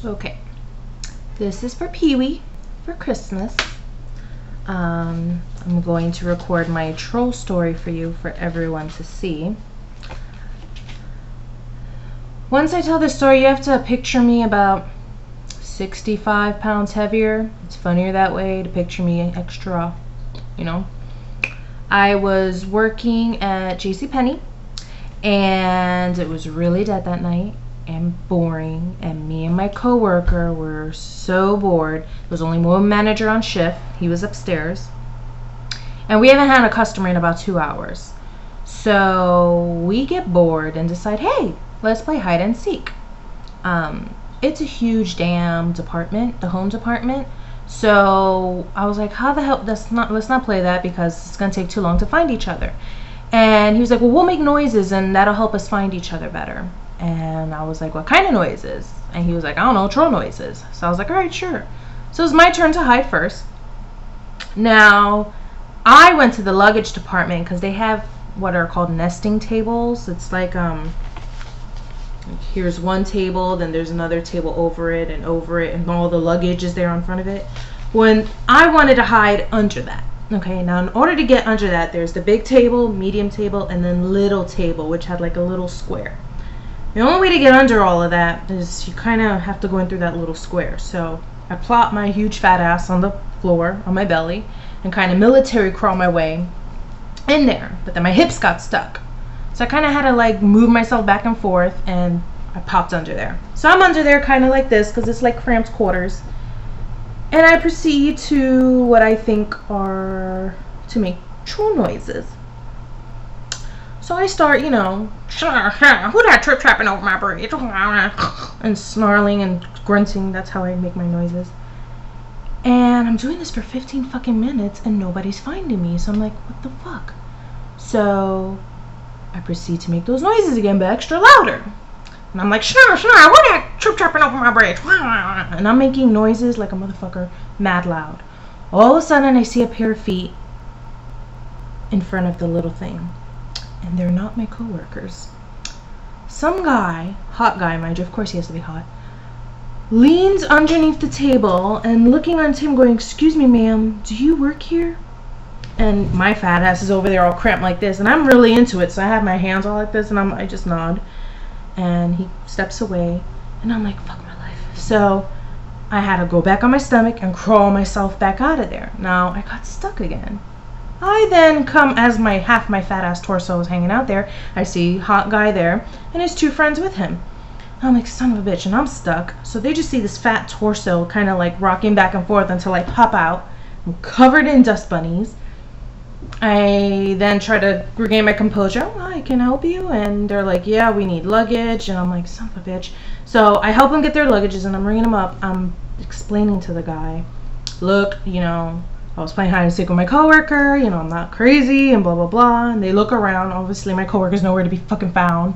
Okay, this is for Pee-wee for Christmas. I'm going to record my troll story for you for everyone to see. Once I tell this story, you have to picture me about 65 pounds heavier. It's funnier that way to picture me extra, you know. I was working at JCPenney, and it was really dead that night and boring, and me and my coworker were so bored. There was only one manager on shift. He was upstairs, and we haven't had a customer in about 2 hours. So we get bored and decide, hey, let's play hide and seek. It's a huge damn department, the home department. So I was like, how the hell, let's not play that because it's gonna take too long to find each other. And he was like, well, we'll make noises and that'll help us find each other better. And I was like, what kind of noises? And he was like, I don't know, troll noises. So I was like, all right, sure. So it was my turn to hide first. Now, I went to the luggage department because they have what are called nesting tables. It's like, here's one table, then there's another table over it, and all the luggage is there in front of it. When I wanted to hide under that. Okay, now in order to get under that, there's the big table, medium table, and then little table, which had like a little square. The only way to get under all of that is you kind of have to go in through that little square. So I plop my huge fat ass on the floor, on my belly, and kind of military crawl my way in there. But then my hips got stuck. So I kind of had to like move myself back and forth, and I popped under there. So I'm under there kind of like this because it's like cramped quarters. And I proceed to what I think are to make troll noises. So I start, you know, who that trip trapping over my bridge? And snarling and grunting. That's how I make my noises. And I'm doing this for 15 fucking minutes and nobody's finding me. So I'm like, what the fuck? So I proceed to make those noises again, but extra louder. And I'm like, who that trip trapping over my bridge? And I'm making noises like a motherfucker, mad loud. All of a sudden I see a pair of feet in front of the little thing. And they're not my coworkers. Some guy, hot guy mind you, of course he has to be hot, leans underneath the table and looking on him going, excuse me ma'am, do you work here? And my fat ass is over there all cramped like this, and I'm really into it, so I have my hands all like this, and I just nod. And he steps away, and I'm like, fuck my life. So I had to go back on my stomach and crawl myself back out of there. Now I got stuck again. I then come, as half my fat ass torso is hanging out there, I see hot guy there and his two friends with him. I'm like, son of a bitch, and I'm stuck. So they just see this fat torso kind of like rocking back and forth until I pop out. I'm covered in dust bunnies. I then try to regain my composure. Oh, I can help you. And they're like, yeah, we need luggage. And I'm like, son of a bitch. So I help them get their luggages, and I'm ringing them up. I'm explaining to the guy, look, you know, I was playing hide and seek with my coworker, you know, I'm not crazy, and blah, blah, blah. And they look around. Obviously, my coworker's nowhere to be fucking found.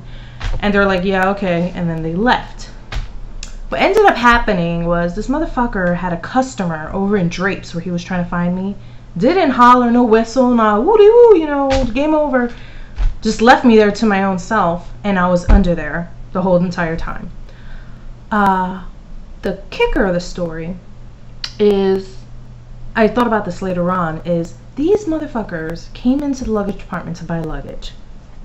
And they're like, yeah, okay. And then they left. What ended up happening was this motherfucker had a customer over in Drapes where he was trying to find me. Didn't holler, no whistle, no woody woo, you know, game over. Just left me there to my own self, and I was under there the whole entire time. The kicker of the story is, I thought about this later on, is these motherfuckers came into the luggage department to buy luggage.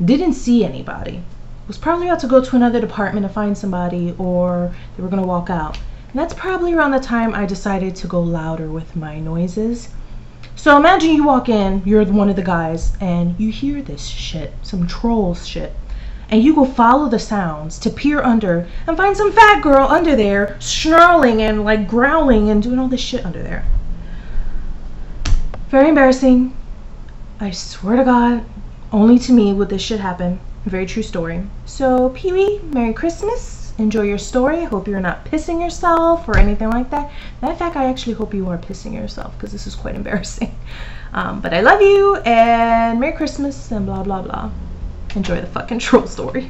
Didn't see anybody. Was probably about to go to another department to find somebody, or they were gonna walk out. And that's probably around the time I decided to go louder with my noises. So imagine you walk in, you're one of the guys, and you hear this shit, some troll shit. And you go follow the sounds to peer under and find some fat girl under there snarling and like growling and doing all this shit under there. Very embarrassing. I swear to God, only to me would this shit happen. A very true story. So Pee-wee, Merry Christmas. Enjoy your story. I hope you're not pissing yourself or anything like that. Matter of fact, I actually hope you are pissing yourself because this is quite embarrassing. But I love you and Merry Christmas and blah, blah, blah. Enjoy the fucking troll story.